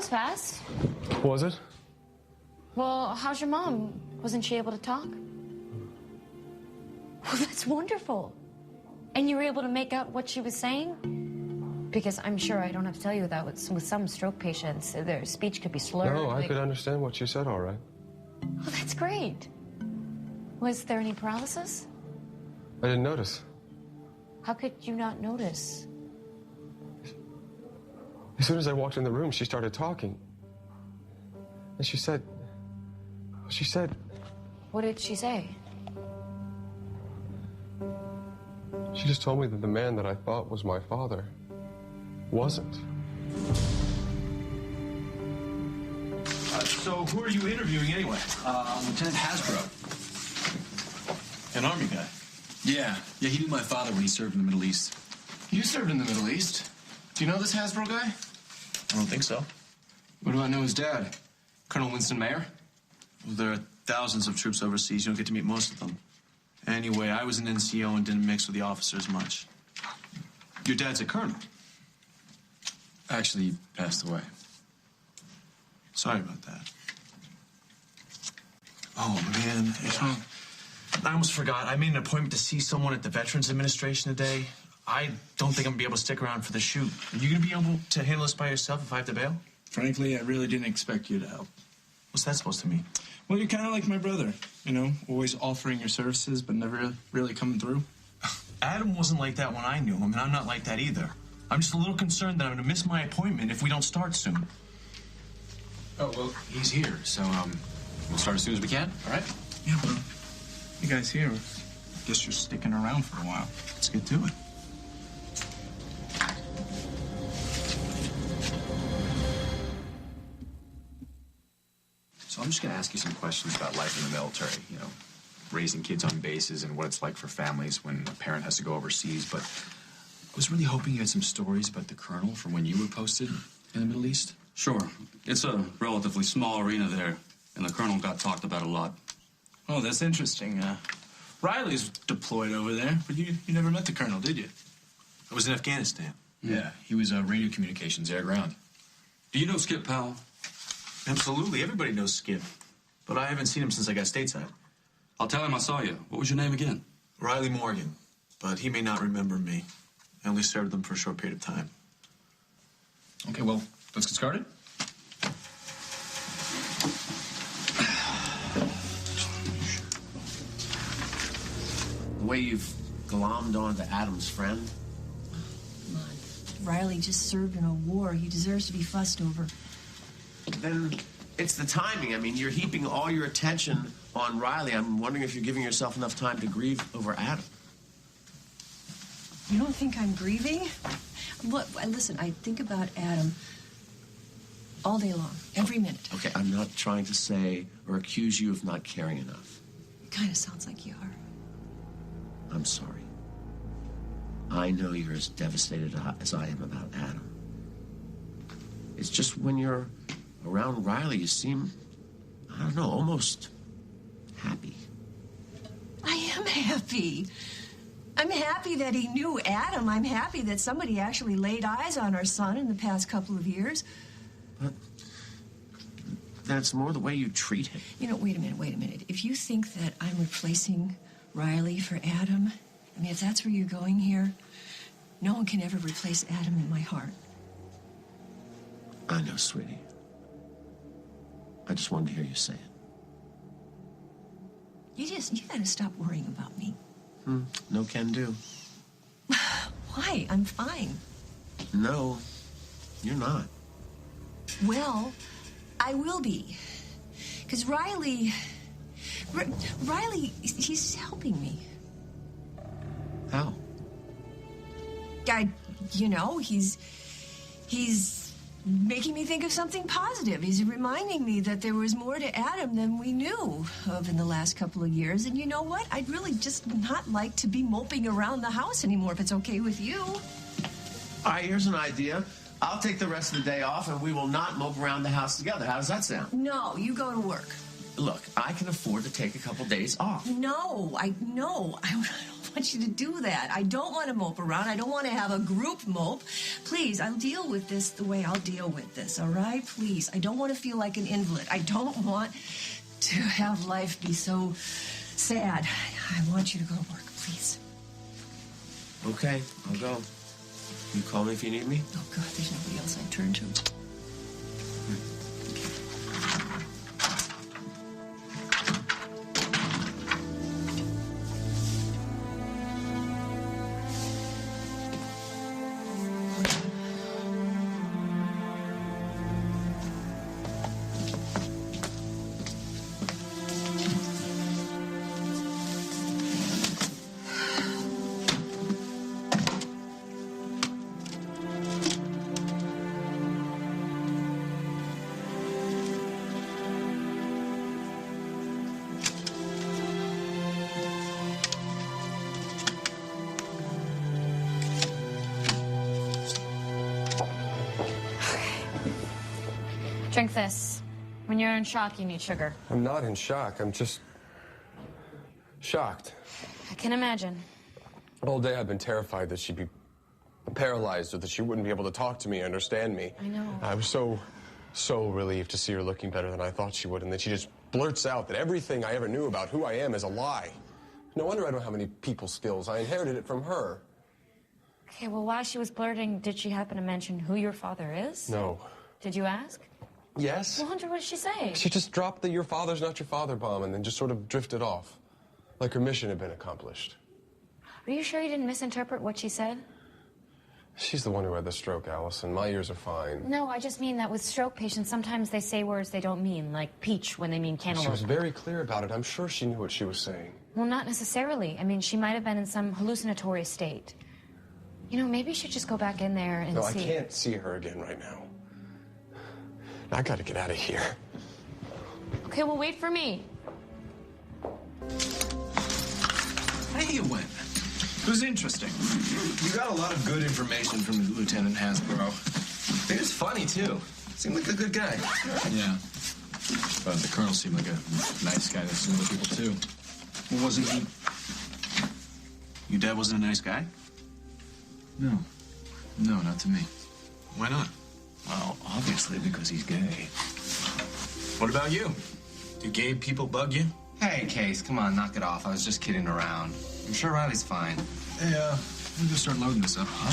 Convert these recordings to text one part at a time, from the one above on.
was fast. Was it? Well, how's your mom? Wasn't she able to talk? Well, that's wonderful. And you were able to make out what she was saying? Because I'm sure I don't have to tell you that with some stroke patients, their speech could be slurred. No, I could understand what she said all right. Oh, that's great. Was there any paralysis? I didn't notice. How could you not notice? As soon as I walked in the room, she started talking. And she said... What did she say? She just told me that the man that I thought was my father wasn't. So who are you interviewing anyway? Lieutenant Hasbro. An Army guy. Yeah, he knew my father when he served in the Middle East. You served in the Middle East. Do you know this Hasbro guy? I don't think so. What do I know his dad? Colonel Winston Mayer? Well, there are thousands of troops overseas. You don't get to meet most of them. Anyway, I was an NCO and didn't mix with the officers much. Your dad's a colonel. Actually, he passed away. Sorry about that. Oh, man. I almost forgot. I made an appointment to see someone at the Veterans Administration today. I don't think I'm going to be able to stick around for the shoot. Are you going to be able to handle this by yourself if I have to bail? Frankly, I really didn't expect you to help. What's that supposed to mean? Well, you're kind of like my brother, you know, always offering your services but never really coming through. Adam wasn't like that when I knew him, and I'm not like that either. I'm just a little concerned that I'm going to miss my appointment if we don't start soon. Oh, well, he's here, so, we'll start as soon as we can, all right? Yeah, well, you guys here, I guess you're sticking around for a while. Let's get to it. So I'm just going to ask you some questions about life in the military, you know, raising kids on bases and what it's like for families when a parent has to go overseas. But I was really hoping you had some stories about the colonel from when you were posted in the Middle East. Sure. It's a relatively small arena there, and the colonel got talked about a lot. Oh, that's interesting. Riley's deployed over there, but you never met the colonel, did you? I was in Afghanistan. Yeah, he was radio communications, air ground. Do you know Skip Powell? Absolutely. Everybody knows Skip. But I haven't seen him since I got stateside. I'll tell him I saw you. What was your name again? Riley Morgan. But he may not remember me. I only served them for a short period of time. Okay, well, let's get started. The way you've glommed onto Adam's friend. Come on. Riley just served in a war. He deserves to be fussed over. Then it's the timing. I mean, you're heaping all your attention on Riley. I'm wondering if you're giving yourself enough time to grieve over Adam. You don't think I'm grieving? Look, listen, I think about Adam all day long, every minute. Okay, I'm not trying to say or accuse you of not caring enough. It kind of sounds like you are. I'm sorry. I know you're as devastated as I am about Adam. It's just when you're around Riley, you seem, I don't know, almost happy. I am happy. I'm happy that he knew Adam. I'm happy that somebody actually laid eyes on our son in the past couple of years. But that's more the way you treat him. You know, wait a minute. If you think that I'm replacing Riley for Adam, I mean, if that's where you're going here, no one can ever replace Adam in my heart. I know, sweetie. I just wanted to hear you say it. You gotta stop worrying about me. No can do. Why? I'm fine. No, you're not. Well, I will be. Because Riley, he's helping me. How? He's making me think of something positive. He's reminding me that there was more to Adam than we knew of in the last couple of years. And you know what? I'd really just not like to be moping around the house anymore, if it's okay with you. All right, here's an idea. I'll take the rest of the day off, and we will not mope around the house together. How does that sound? No, you go to work. Look, I can afford to take a couple days off. No, I don't want you to do that. I don't want to mope around. I don't want to have a group mope. Please, I'll deal with this the way I'll deal with this, all right? Please, I don't want to feel like an invalid. I don't want to have life be so sad. I want you to go to work, please. Okay, I'll go. You call me if you need me? Oh, God, there's nobody else I'd turn to. Drink this. When you're in shock, you need sugar. I'm not in shock. I'm just shocked. I can imagine. All day I've been terrified that she'd be paralyzed or that she wouldn't be able to talk to me, understand me. I know. I was so relieved to see her looking better than I thought she would, and then she just blurts out that everything I ever knew about who I am is a lie. No wonder I don't have any people skills. I inherited it from her. Okay, well, while she was blurting, did she happen to mention who your father is? No. Did you ask? Yes? Well, Hunter, what did she say? She just dropped the "your father's not your father" bomb and then just sort of drifted off. Like her mission had been accomplished. Are you sure you didn't misinterpret what she said? She's the one who had the stroke, Allison. My ears are fine. No, I just mean that with stroke patients, sometimes they say words they don't mean, like peach when they mean cantaloupe. She was very clear about it. I'm sure she knew what she was saying. Well, not necessarily. I mean, she might have been in some hallucinatory state. You know, maybe you should just go back in there and No, see. I can't see her again right now. I gotta get out of here. Okay, well, wait for me. Hey, you went. It was interesting. You got a lot of good information from Lieutenant Hasbro. He was funny, too. Seemed like a good guy. Yeah. But the colonel seemed like a nice guy to some other people, too. Well, wasn't he? Your dad wasn't a nice guy? No. No, not to me. Why not? Well, obviously because he's gay. What about you? Do gay people bug you? Hey, Case, come on, knock it off. I was just kidding around. I'm sure Riley's fine. Hey, we'll just start loading this up, huh?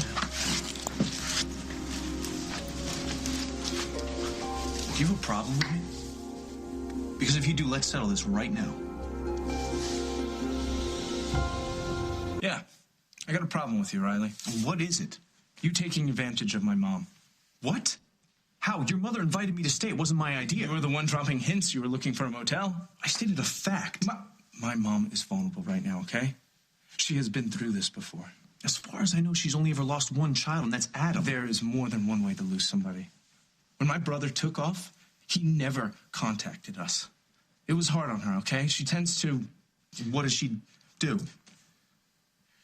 Do you have a problem with me? Because if you do, let's settle this right now. Yeah, I got a problem with you, Riley. What is it? You taking advantage of my mom. What? How? Your mother invited me to stay. It wasn't my idea. You were the one dropping hints you were looking for a motel. I stated a fact. My mom is vulnerable right now, okay? She has been through this before. As far as I know, she's only ever lost one child, and that's Adam. There is more than one way to lose somebody. When my brother took off, he never contacted us. It was hard on her, okay? She tends to... What does she do?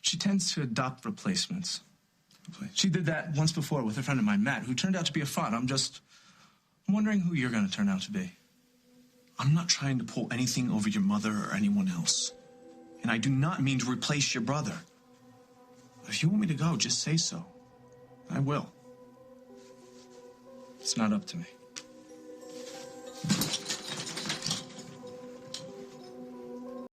She tends to adopt replacements. She did that once before with a friend of mine, Matt, who turned out to be a fraud. I'm wondering who you're going to turn out to be. I'm not trying to pull anything over your mother or anyone else. And I do not mean to replace your brother. If you want me to go, just say so. I will. It's not up to me.